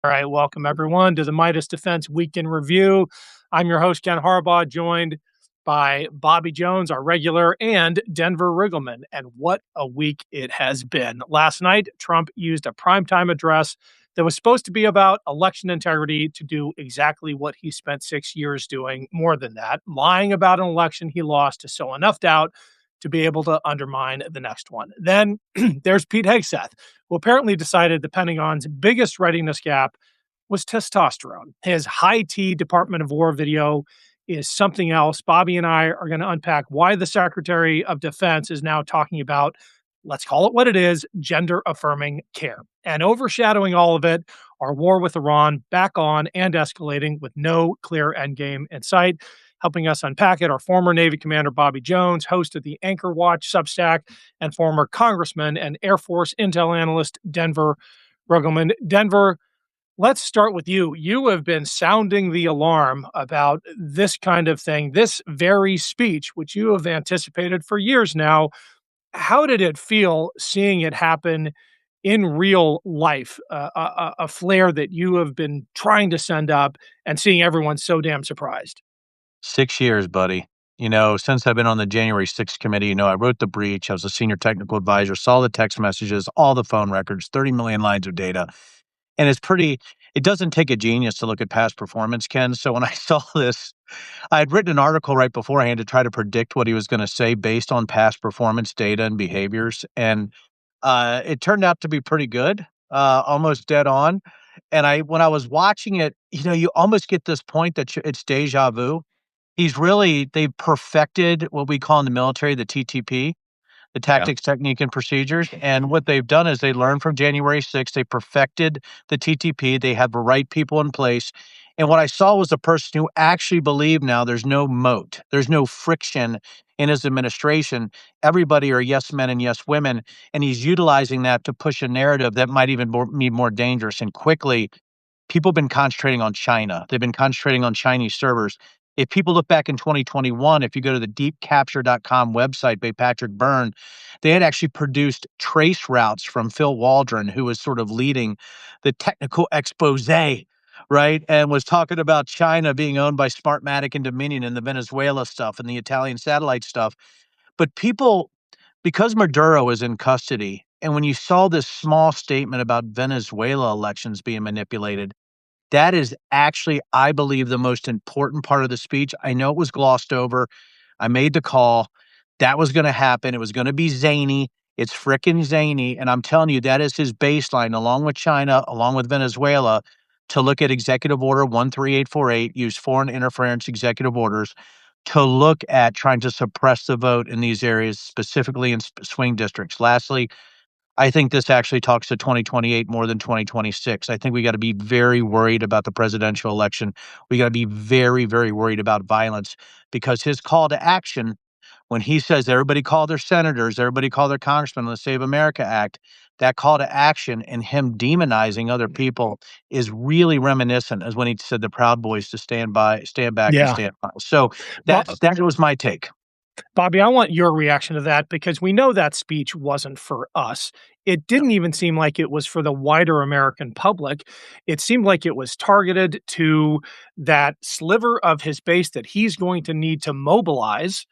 All right, welcome everyone to the Meidas Defense Week in Review. I'm your host, Ken Harbaugh, joined by Bobby Jones, our regular, and Denver Riggleman. And what a week it has been. Last night, Trump used a primetime address that was supposed to be about election integrity to do exactly what he spent 6 years doing, more than that, lying about an election he lost to sow enough doubt to be able to undermine the next one. Then there's Pete Hegseth, who apparently decided the Pentagon's biggest readiness gap was testosterone. His high T Department of War video is something else. Bobby and I are going to unpack why the Secretary of Defense is now talking about, let's call it what it is, gender affirming care. And overshadowing all of it, our war with Iran back on and escalating with no clear endgame in sight. Helping us unpack it, our former Navy Commander Bobby Jones, host of the Anchor Watch Substack, and former Congressman and Air Force Intel analyst Denver Ruggleman. Denver, let's start with you. You have been sounding the alarm about this kind of thing, this very speech, which you have anticipated for years now. How did it feel seeing it happen in real life? A flare that you have been trying to send up and seeing everyone so damn surprised. 6 years, buddy. Since I've been on the January 6th committee, I wrote the breach. I was a senior technical advisor, saw the text messages, all the phone records, 30 million lines of data. And it doesn't take a genius to look at past performance, Ken. So when I saw this, I had written an article right beforehand to try to predict what he was going to say based on past performance data and behaviors. And it turned out to be pretty good, almost dead on. And when I was watching it, you almost get this point that it's deja vu. They've perfected what we call in the military the TTP, the tactics, technique, and procedures. And what they've done is they learned from January 6th. They perfected the TTP. They have the right people in place. And what I saw was a person who actually believed now there's no moat, there's no friction in his administration. Everybody are yes men and yes women. And he's utilizing that to push a narrative that might even be more dangerous. And quickly, people have been concentrating on China. They've been concentrating on Chinese servers. If people look back in 2021, if you go to the deepcapture.com website by Patrick Byrne, they had actually produced trace routes from Phil Waldron, who was sort of leading the technical expose, right? And was talking about China being owned by Smartmatic and Dominion and the Venezuela stuff and the Italian satellite stuff. But people, because Maduro is in custody, and when you saw this small statement about Venezuela elections being manipulated, that is actually, I believe, the most important part of the speech. I know it was glossed over. I made the call. That was going to happen. It was going to be zany. It's frickin' zany. And I'm telling you, that is his baseline, along with China, along with Venezuela, to look at Executive Order 13848, use foreign interference executive orders, to look at trying to suppress the vote in these areas, specifically in swing districts. Lastly, I think this actually talks to 2028 more than 2026. I think we got to be very worried about the presidential election. We got to be very, very worried about violence, because his call to action, when he says everybody call their senators, everybody call their congressmen on the Save America Act, that call to action and him demonizing other people is really reminiscent as when he said the Proud Boys to stand back, and stand by. So that was my take. Bobby, I want your reaction to that, because we know that speech wasn't for us. It didn't even seem like it was for the wider American public. It seemed like it was targeted to that sliver of his base that he's going to need to mobilize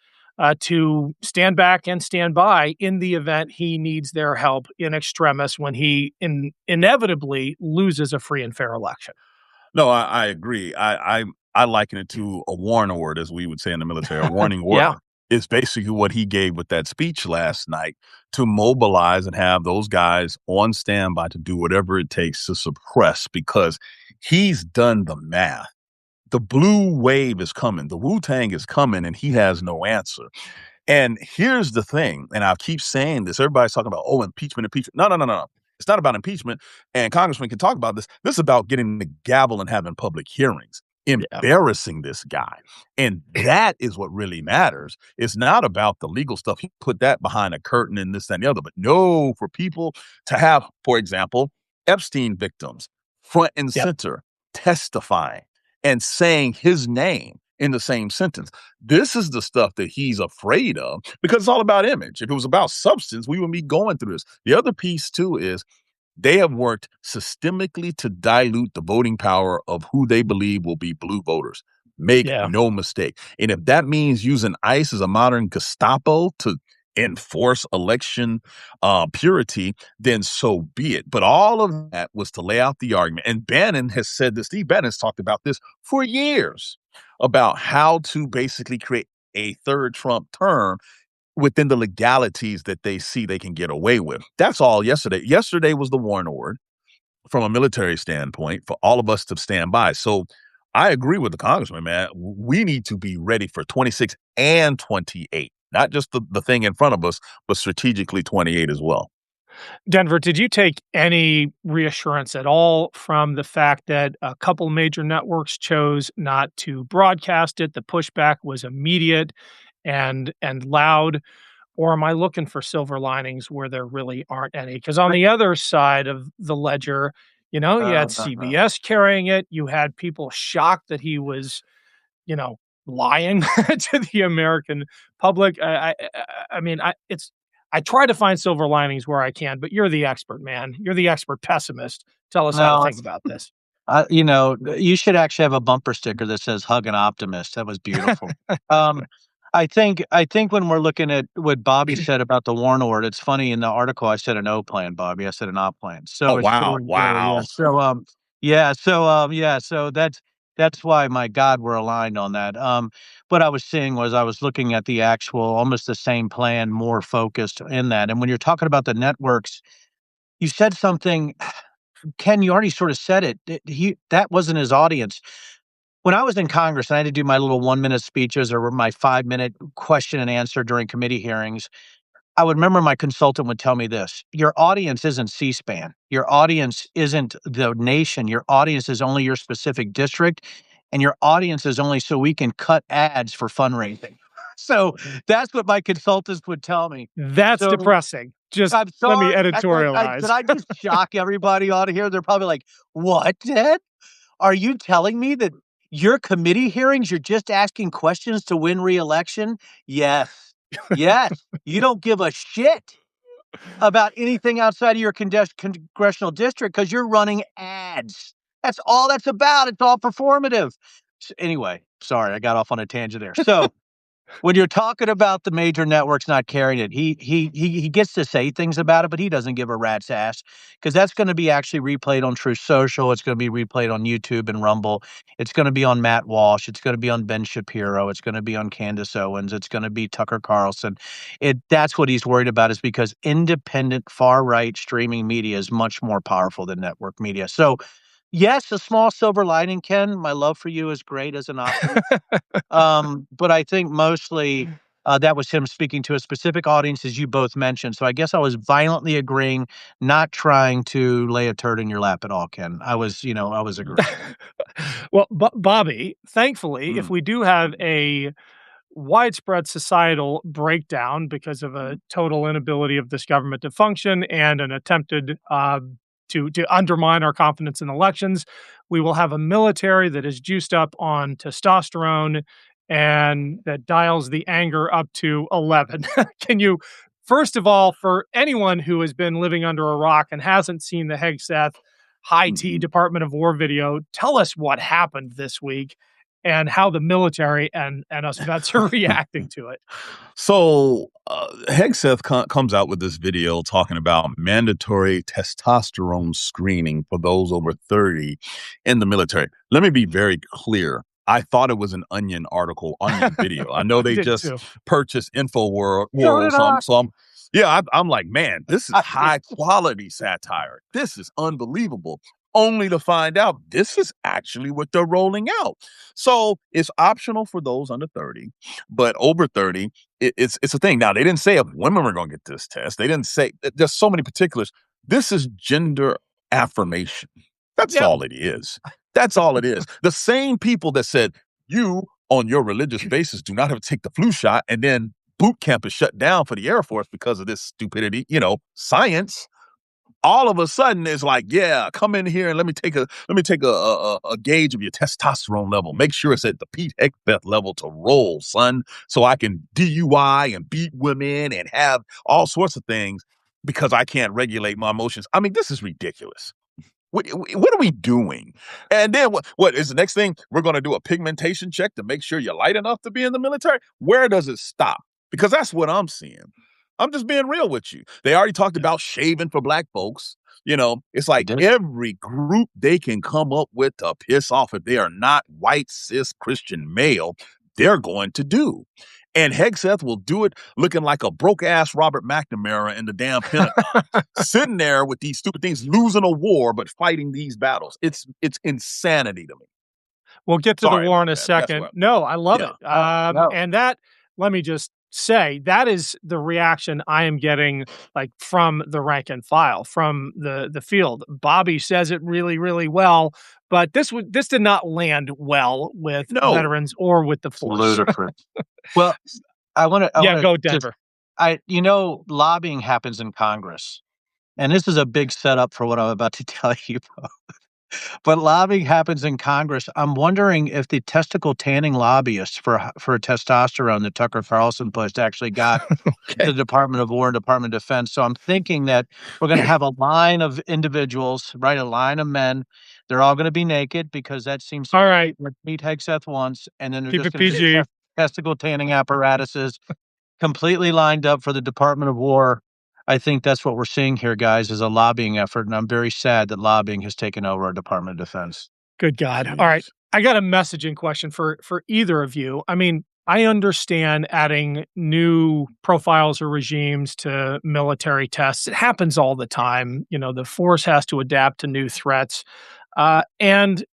to stand back and stand by in the event he needs their help in extremis when he inevitably loses a free and fair election. No, I agree. I liken it to a warning order, as we would say in the military, a warning order. Yeah. It's basically what he gave with that speech last night, to mobilize and have those guys on standby to do whatever it takes to suppress, because he's done the math. The blue wave is coming. The Wu-Tang is coming, and he has no answer. And here's the thing, and I keep saying this. Everybody's talking about, impeachment, impeachment. No, no, no, no, no. It's not about impeachment, and congressmen can talk about this. This is about getting the gavel and having public hearings, embarrassing this guy. And that is what really matters. It's not about the legal stuff. He put that behind a curtain and this, that, and the other. But no, for people to have, for example, Epstein victims front and center testifying and saying his name in the same sentence. This is the stuff that he's afraid of, because it's all about image. If it was about substance, we wouldn't be going through this. The other piece, too, is They have worked systemically to dilute the voting power of who they believe will be blue voters. Make Yeah. no mistake. And if that means using ICE as a modern Gestapo to enforce election purity, then so be it. But all of that was to lay out the argument. And Bannon has said this, Steve Bannon has talked about this for years about how to basically create a third Trump term within the legalities that they see they can get away with. That's all yesterday. Yesterday was the Warren Award from a military standpoint for all of us to stand by. So I agree with the congressman, man. We need to be ready for 26 and 28, not just the thing in front of us, but strategically 28 as well. Denver, did you take any reassurance at all from the fact that a couple major networks chose not to broadcast it? The pushback was immediate and loud. Or am I looking for silver linings where there really aren't any? Because on the other side of the ledger, you had CBS carrying it. You had people shocked that he was, lying to the American public. I try to find silver linings where I can, but you're the expert, man. You're the expert pessimist. Tell us how to No, think about this. you should actually have a bumper sticker that says "Hug an Optimist." That was beautiful. Um, I think when we're looking at what Bobby said about the Warren Award, it's funny in the article I said an O plan, Bobby. I said an op plan. Oh, So it's wow. true and true. Yeah. Wow. So that's why, my God, we're aligned on that. What I was seeing was I was looking at the actual, almost the same plan, more focused in that. And when you're talking about the networks, you said something, Ken. You already sort of said it. That wasn't his audience. When I was in Congress and I had to do my little 1-minute speeches or my 5-minute question and answer during committee hearings, I would remember my consultant would tell me this: your audience isn't C-SPAN. Your audience isn't the nation. Your audience is only your specific district, and your audience is only so we can cut ads for fundraising. So that's what my consultants would tell me. That's So depressing. Just I'm let me sorry. Did editorialize. I just shock everybody out of here? They're probably like, "What, Ted? Are you telling me that your committee hearings, you're just asking questions to win re-election?" Yes. Yes. You don't give a shit about anything outside of your congressional district because you're running ads. That's all that's about. It's all performative. Anyway, sorry, I got off on a tangent there. So when you're talking about the major networks not carrying it, he gets to say things about it, but he doesn't give a rat's ass because that's going to be actually replayed on True Social. It's going to be replayed on YouTube and Rumble. It's going to be on Matt Walsh. It's going to be on Ben Shapiro. It's going to be on Candace Owens. It's going to be Tucker Carlson. That's what he's worried about, is because independent far right streaming media is much more powerful than network media. So yes, a small silver lining, Ken. My love for you is great as an optimist. But I think mostly that was him speaking to a specific audience, as you both mentioned. So I guess I was violently agreeing, not trying to lay a turd in your lap at all, Ken. I was agreeing. Well, Bobby, thankfully, if Mm. we do have a widespread societal breakdown because of a total inability of this government to function and an attempted to undermine our confidence in elections, we will have a military that is juiced up on testosterone and that dials the anger up to 11. Can you, first of all, for anyone who has been living under a rock and hasn't seen the Hegseth High T Mhm. Department of War video, tell us what happened this week and how the military and us vets are reacting to it. So Hegseth comes out with this video talking about mandatory testosterone screening for those over 30 in the military. Let me be very clear. I thought it was an Onion article, Onion video. I know I they did just too. purchased InfoWorld, So World, did I. I'm like, man, this is I did. high quality satire. This is unbelievable. Only to find out this is actually what they're rolling out. So it's optional for those under 30, but over 30, it's a thing. Now, they didn't say if women were going to get this test. They didn't say, there's so many particulars. This is gender affirmation. That's Yep. all it is. That's all it is. The same people that said, you on your religious basis do not have to take the flu shot, and then boot camp is shut down for the Air Force because of this stupidity, science. All of a sudden it's like, yeah, come in here and let me take a gauge of your testosterone level. Make sure it's at the Pete Hegseth level to roll, son, so I can DUI and beat women and have all sorts of things. because I can't regulate my emotions. I mean, this is ridiculous. What are we doing? And then what is the next thing? We're going to do a pigmentation check to make sure you're light enough to be in the military? Where does it stop? Because that's what I'm seeing. I'm just being real with you. They already talked about shaving for black folks. It's like every group they can come up with to piss off if they are not white, cis, Christian male, they're going to do. And Hegseth will do it looking like a broke-ass Robert McNamara in the damn Pentagon, sitting there with these stupid things, losing a war, but fighting these battles. It's insanity to me. We'll get to the Sorry war in about a that. That's second. what No, I love Yeah. it. No. And that, let me just say, that is the reaction I am getting, like, from the rank and file, from the field. Bobby says it really, really well, but this did not land well with No. veterans or with the It's force. ludicrous. Well, I want Yeah, to go Denver. lobbying happens in Congress, and this is a big setup for what I'm about to tell you. But lobbying happens in Congress. I'm wondering if the testicle tanning lobbyists for testosterone that Tucker Carlson pushed actually got to the Department of War and Department of Defense. So I'm thinking that we're going to have a line of individuals, right? A line of men. They're all going to be naked because that seems All right. what Pete Hegseth wants, and then they're Keep just it going to PG. testicle tanning apparatuses completely lined up for the Department of War. I think that's what we're seeing here, guys, is a lobbying effort, and I'm very sad that lobbying has taken over our Department of Defense. Good God. All right. I got a messaging question for either of you. I mean, I understand adding new profiles or regimes to military tests. It happens all the time. The force has to adapt to new threats. And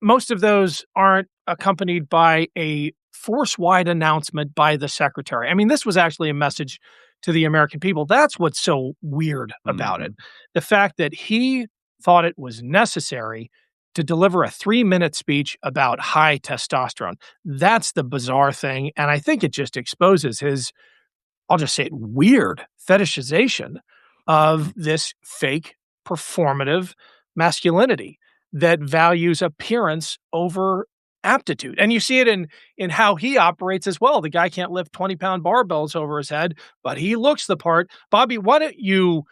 most of those aren't accompanied by a force-wide announcement by the secretary. I mean, this was actually a message to the American people. That's what's so weird about it. The fact that he thought it was necessary to deliver a 3-minute speech about high testosterone. That's the bizarre thing. And I think it just exposes his, I'll just say it, weird fetishization of this fake performative masculinity that values appearance over aptitude. And you see it in how he operates as well. The guy can't lift 20-pound barbells over his head, but he looks the part. Bobby, why don't you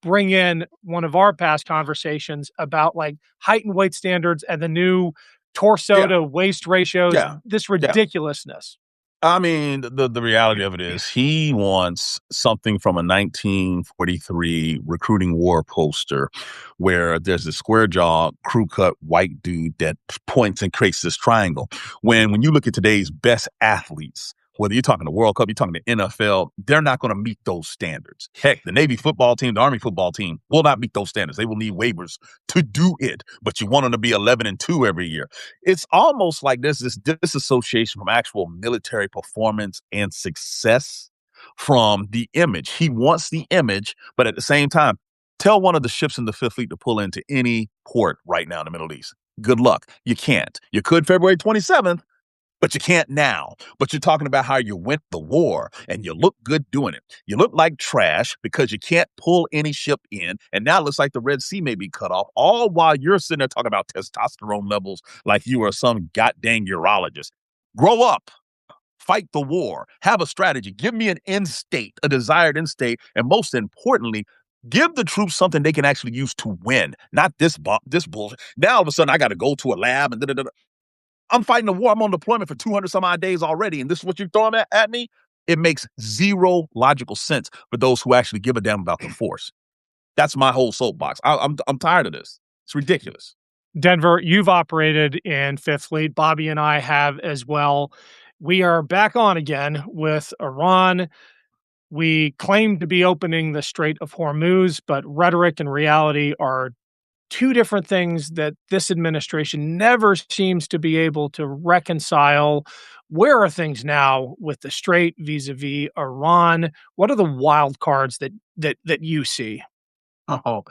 bring in one of our past conversations about, like, height and weight standards and the new torso to waist ratios, this ridiculousness. I mean, the reality of it is he wants something from a 1943 recruiting war poster where there's a square jaw, crew cut white dude that points and creates this triangle. When you look at today's best athletes, whether you're talking the World Cup, you're talking the NFL, they're not going to meet those standards. Heck, the Navy football team, the Army football team will not meet those standards. They will need waivers to do it, but you want them to be 11-2 every year. It's almost like there's this disassociation from actual military performance and success from the image. He wants the image, but at the same time, tell one of the ships in the Fifth Fleet to pull into any port right now in the Middle East. Good luck. You can't. You could February 27th, but you can't now. But you're talking about how you went the war and you look good doing it. You look like trash because you can't pull any ship in. And now it looks like the Red Sea may be cut off, all while you're sitting there talking about testosterone levels like you are some goddamn urologist. Grow up. Fight the war. Have a strategy. Give me an end state, a desired end state. And most importantly, give the troops something they can actually use to win, not this bullshit. Now all of a sudden I got to go to a lab and da-da-da-da. I'm fighting a war. I'm on deployment for 200 some odd days already. And this is what you're throwing at me? It makes zero logical sense for those who actually give a damn about the force. That's my whole soapbox. I'm tired of this. It's ridiculous. Denver, you've operated in Fifth Fleet. Bobby and I have as well. We are back on again with Iran. We claim to be opening the Strait of Hormuz, but rhetoric and reality are two different things that this administration never seems to be able to reconcile. Where are things now with the Strait vis-a-vis Iran? What are the wild cards that you see? Oh,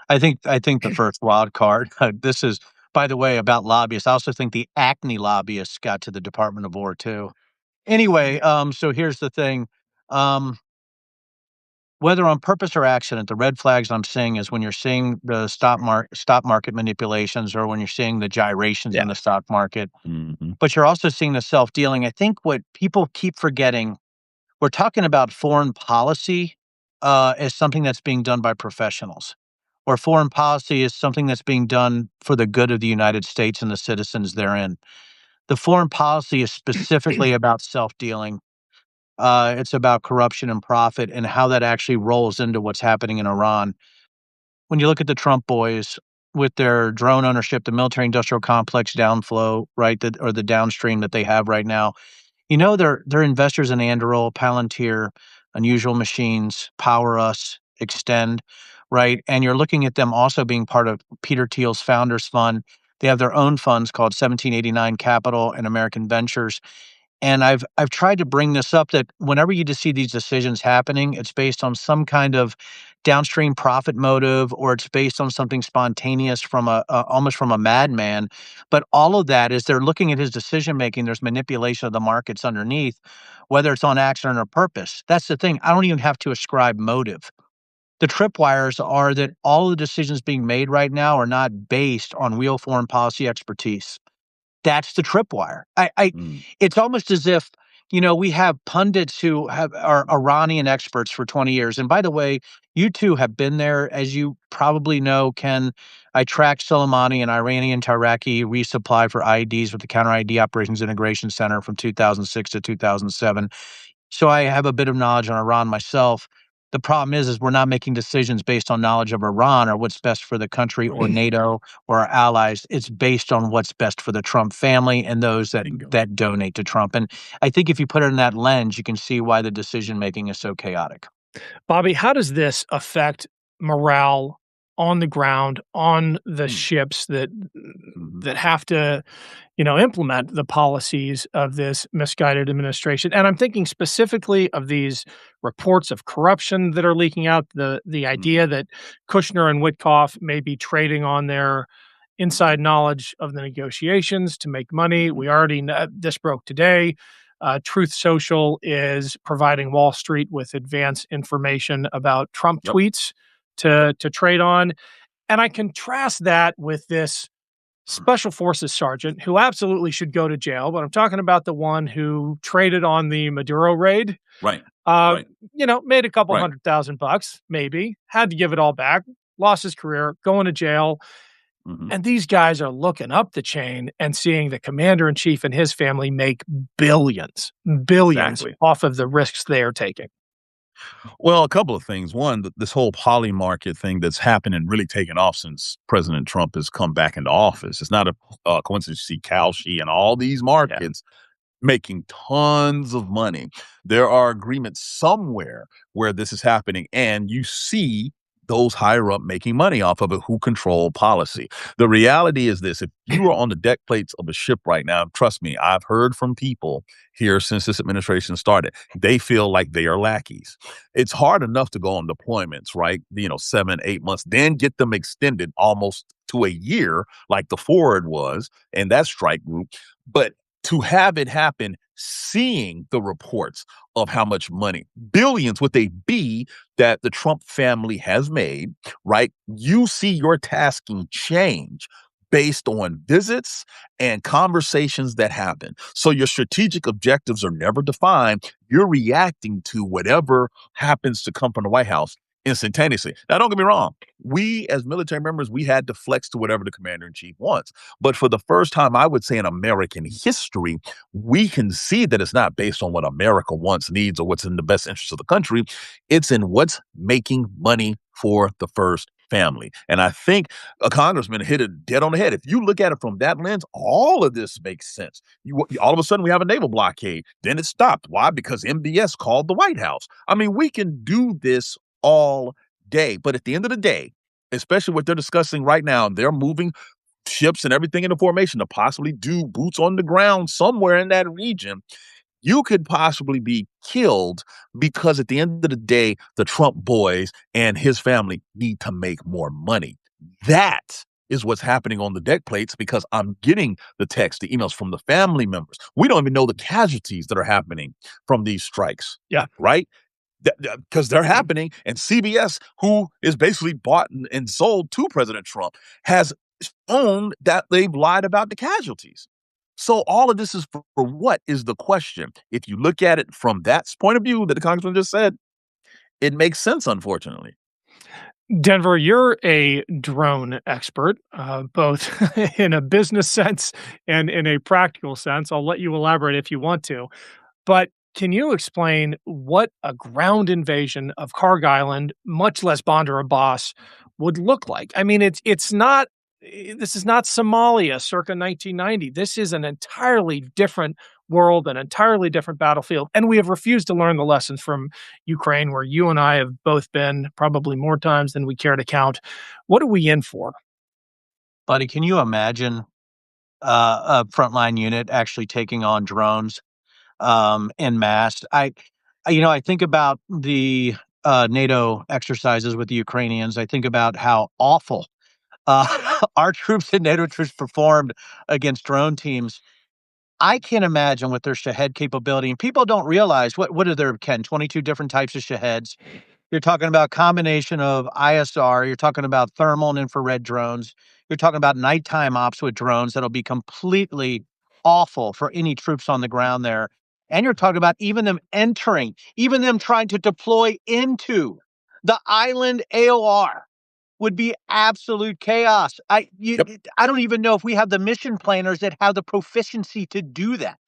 I think the first wild card. This is, by the way, about lobbyists. I also think the acne lobbyists got to the Department of War too. Anyway, so here's the thing. Whether on purpose or accident, the red flags I'm seeing is when you're seeing the stock market manipulations, or when you're seeing the gyrations in the stock market. Mm-hmm. But you're also seeing the self-dealing. I think what people keep forgetting, we're talking about foreign policy, as something that's being done by professionals, or foreign policy is something that's being done for the good of the United States and the citizens therein. The foreign policy is specifically about self-dealing. It's about corruption and profit and how that actually rolls into what's happening in Iran. When you look at the Trump boys with their drone ownership, the military industrial complex downflow, right, or the downstream that they have right now, they're investors in Anduril, Palantir, Unusual Machines, Power Us, Extend, right? And you're looking at them also being part of Peter Thiel's Founders Fund. They have their own funds called 1789 Capital and American Ventures. And I've tried to bring this up that whenever you just see these decisions happening, it's based on some kind of downstream profit motive, or it's based on something spontaneous from almost from a madman. But all of that is they're looking at his decision making. There's manipulation of the markets underneath, whether it's on accident or purpose. That's the thing. I don't even have to ascribe motive. The tripwires are that all the decisions being made right now are not based on real foreign policy expertise. That's the tripwire. Mm. It's almost as if, we have pundits who are Iranian experts for 20 years. And by the way, you two have been there, as you probably know, Ken. I tracked Soleimani and Iranian to Iraqi resupply for IEDs with the Counter IED Operations Integration Center from 2006 to 2007. So I have a bit of knowledge on Iran myself. The problem is we're not making decisions based on knowledge of Iran or what's best for the country or NATO or our allies. It's based on what's best for the Trump family and those that donate to Trump. And I think if you put it in that lens, you can see why the decision making is so chaotic. Bobby, how does this affect morale on the ground, on the ships that have to, implement the policies of this misguided administration? And I'm thinking specifically of these reports of corruption that are leaking out, the idea that Kushner and Witkoff may be trading on their inside knowledge of the negotiations to make money. We already know this broke today. Truth Social is providing Wall Street with advance information about Trump tweets to trade on. And I contrast that with this special forces sergeant who absolutely should go to jail, but I'm talking about the one who traded on the Maduro raid. Right. Made a couple $100,000, maybe, had to give it all back, lost his career, going to jail. And these guys are looking up the chain and seeing the commander in chief and his family make billions Exactly. off of the risks they are taking. Well, a couple of things. One, this whole poly market thing that's happened and really taken off since President Trump has come back into office. It's not a coincidence to see Kalshi and all these markets making tons of money. There are agreements somewhere where this is happening, and you see those higher up making money off of it who control policy. The reality is this: if you are on the deck plates of a ship right now, trust me, I've heard from people here since this administration started, they feel like they are lackeys. It's hard enough to go on deployments, right? 7, 8 months, then get them extended almost to a year, like the Ford was, and that strike group. But to have it happen, seeing the reports of how much money, billions with a B, that the Trump family has made, right? You see your tasking change based on visits and conversations that happen. So your strategic objectives are never defined. You're reacting to whatever happens to come from the White House instantaneously. Now, don't get me wrong. We, as military members, we had to flex to whatever the commander-in-chief wants. But for the first time, I would say in American history, we can see that it's not based on what America wants, needs, or what's in the best interest of the country. It's in what's making money for the first family. And I think a congressman hit it dead on the head. If you look at it from that lens, all of this makes sense. All of a sudden, we have a naval blockade. Then it stopped. Why? Because MBS called the White House. I mean, we can do this all day. But at the end of the day, especially what they're discussing right now, they're moving ships and everything into formation to possibly do boots on the ground somewhere in that region. You could possibly be killed because at the end of the day, the Trump boys and his family need to make more money. That is what's happening on the deck plates, because I'm getting the text, the emails from the family members. We don't even know the casualties that are happening from these strikes. Yeah. Right? Because they're happening, and CBS, who is basically bought and sold to President Trump, has shown that they've lied about the casualties. So all of this is for what is the question? If you look at it from that point of view that the congressman just said, it makes sense, unfortunately. Denver, you're a drone expert, both in a business sense and in a practical sense. I'll let you elaborate if you want to. But can you explain what a ground invasion of Karg Island, much less Bandar Abbas, would look like? I mean, it's not. This is not Somalia circa 1990. This is an entirely different world, an entirely different battlefield, and we have refused to learn the lessons from Ukraine, where you and I have both been probably more times than we care to count. What are we in for? Buddy, can you imagine a frontline unit actually taking on drones en masse? I think about the NATO exercises with the Ukrainians. I think about how awful our troops and NATO troops performed against drone teams. I can't imagine with their Shahed capability, and people don't realize what are there, Ken? 22 different types of Shaheds. You're talking about combination of ISR, you're talking about thermal and infrared drones, you're talking about nighttime ops with drones that'll be completely awful for any troops on the ground there. And you're talking about even them entering, even them trying to deploy into the island AOR would be absolute chaos. Yep. I don't even know if we have the mission planners that have the proficiency to do that.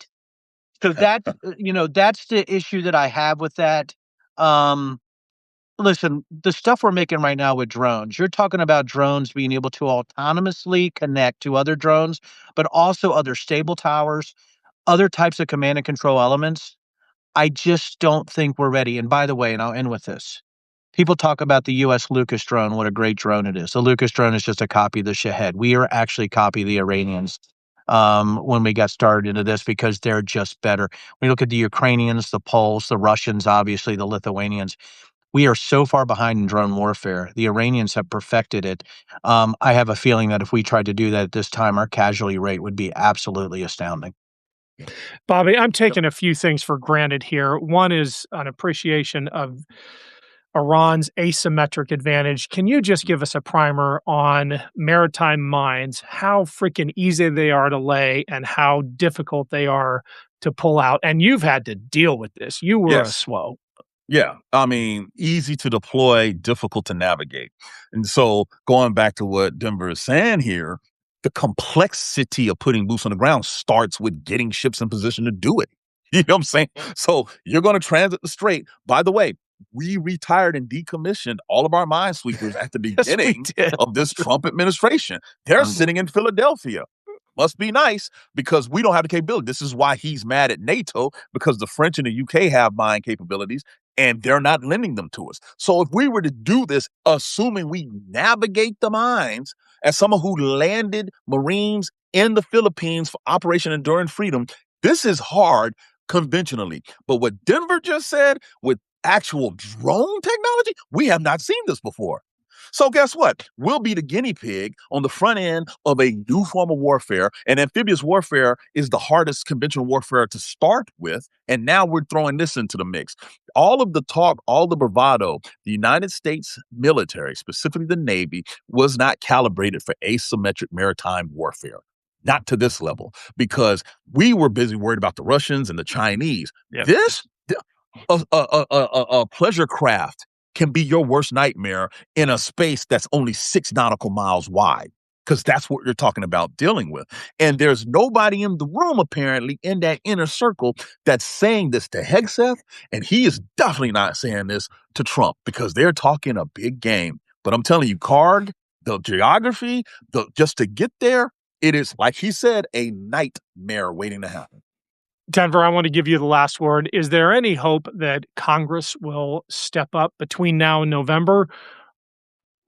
So that's the issue that I have with that. Um, Listen, the stuff we're making right now with drones, you're talking about drones being able to autonomously connect to other drones, but also other stable towers, other types of command and control elements. I just don't think we're ready. And by the way, and I'll end with this. People talk about the US Lucas drone, what a great drone it is. The Lucas drone is just a copy of the Shahed. We are actually copy of the Iranians when we got started into this because they're just better. When you look at the Ukrainians, the Poles, the Russians, obviously the Lithuanians, we are so far behind in drone warfare. The Iranians have perfected it. I have a feeling that if we tried to do that at this time, our casualty rate would be absolutely astounding. Bobby, I'm taking a few things for granted here. One is an appreciation of Iran's asymmetric advantage. Can you just give us a primer on maritime mines, how freaking easy they are to lay and how difficult they are to pull out? And you've had to deal with this. You were a Yes. SWO. Yeah, I mean, easy to deploy, difficult to navigate. And so going back to what Denver is saying here, the complexity of putting boots on the ground starts with getting ships in position to do it. You know what I'm saying? So you're going to transit the strait. By the way, we retired and decommissioned all of our minesweepers at the Yes, we beginning did. of this Trump administration. They're sitting in Philadelphia. Must be nice because we don't have the capability. This is why he's mad at NATO because the French and the UK have mine capabilities and they're not lending them to us. So if we were to do this, assuming we navigate the mines as someone who landed Marines in the Philippines for Operation Enduring Freedom, this is hard conventionally. But what Denver just said with actual drone technology, we have not seen this before. So guess what? We'll be the guinea pig on the front end of a new form of warfare. And amphibious warfare is the hardest conventional warfare to start with. And now we're throwing this into the mix. All of the talk, all the bravado, the United States military, specifically the Navy, was not calibrated for asymmetric maritime warfare. Not to this level, because we were busy worried about the Russians and the Chinese. Yep. This, a pleasure craft can be your worst nightmare in a space that's only 6 nautical miles wide, because that's what you're talking about dealing with. And there's nobody in the room, apparently, in that inner circle that's saying this to Hegseth, and he is definitely not saying this to Trump because they're talking a big game. But I'm telling you, Karg, the geography, just to get there, it is, like he said, a nightmare waiting to happen. Denver, I want to give you the last word. Is there any hope that Congress will step up between now and November,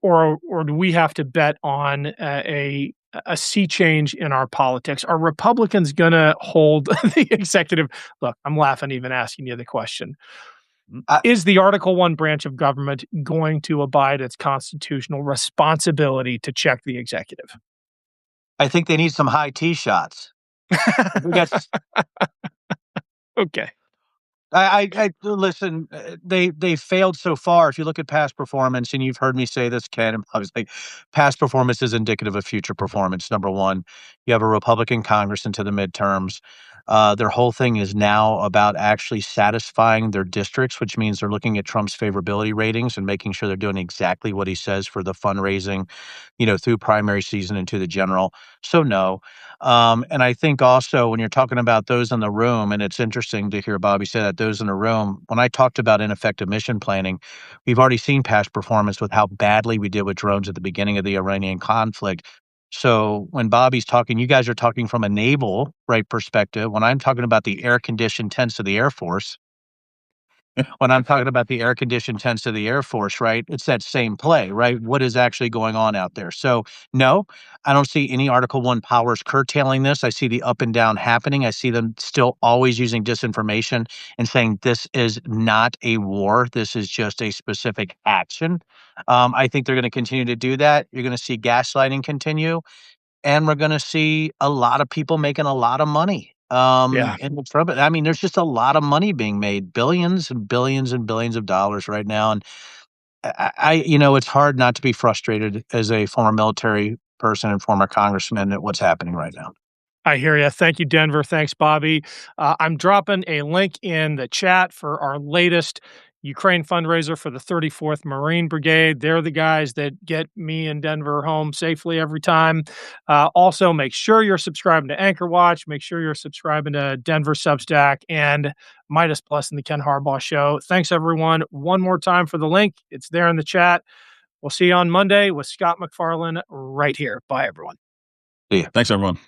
or do we have to bet on a sea change in our politics? Are Republicans going to hold the executive? Look, I'm laughing even asking you the question. Is the Article 1 branch of government going to abide its constitutional responsibility to check the executive? I think they need some high tee shots. We got Okay. I listen. They failed so far. If you look at past performance, and you've heard me say this, Ken, obviously, past performance is indicative of future performance. Number one, you have a Republican Congress into the midterms. Their whole thing is now about actually satisfying their districts, which means they're looking at Trump's favorability ratings and making sure they're doing exactly what he says for the fundraising, through primary season into the general. So no. And I think also when you're talking about those in the room, and it's interesting to hear Bobby say that those in the room, when I talked about ineffective mission planning, we've already seen past performance with how badly we did with drones at the beginning of the Iranian conflict. So when Bobby's talking, you guys are talking from a naval, right, perspective. When I'm talking about the air-conditioned tents of the Air Force, when I'm talking about the air-conditioned tents of the Air Force, right, it's that same play, right? What is actually going on out there? So, no, I don't see any Article 1 powers curtailing this. I see the up and down happening. I see them still always using disinformation and saying this is not a war. This is just a specific action. I think they're going to continue to do that. You're going to see gaslighting continue, and we're gonna see a lot of people making a lot of money, Yeah. and from it. I mean, there's just a lot of money being made, billions and billions and billions of dollars right now, and it's hard not to be frustrated as a former military person and former congressman at what's happening right now. I hear you. Thank you, Denver. Thanks, Bobby. I'm dropping a link in the chat for our latest Ukraine fundraiser for the 34th Marine Brigade. They're the guys that get me and Denver home safely every time. Also, make sure you're subscribing to Anchor Watch. Make sure you're subscribing to Denver Substack and Midas Plus and the Ken Harbaugh Show. Thanks, everyone. One more time for the link. It's there in the chat. We'll see you on Monday with Scott McFarlane right here. Bye, everyone. See ya. Thanks, everyone.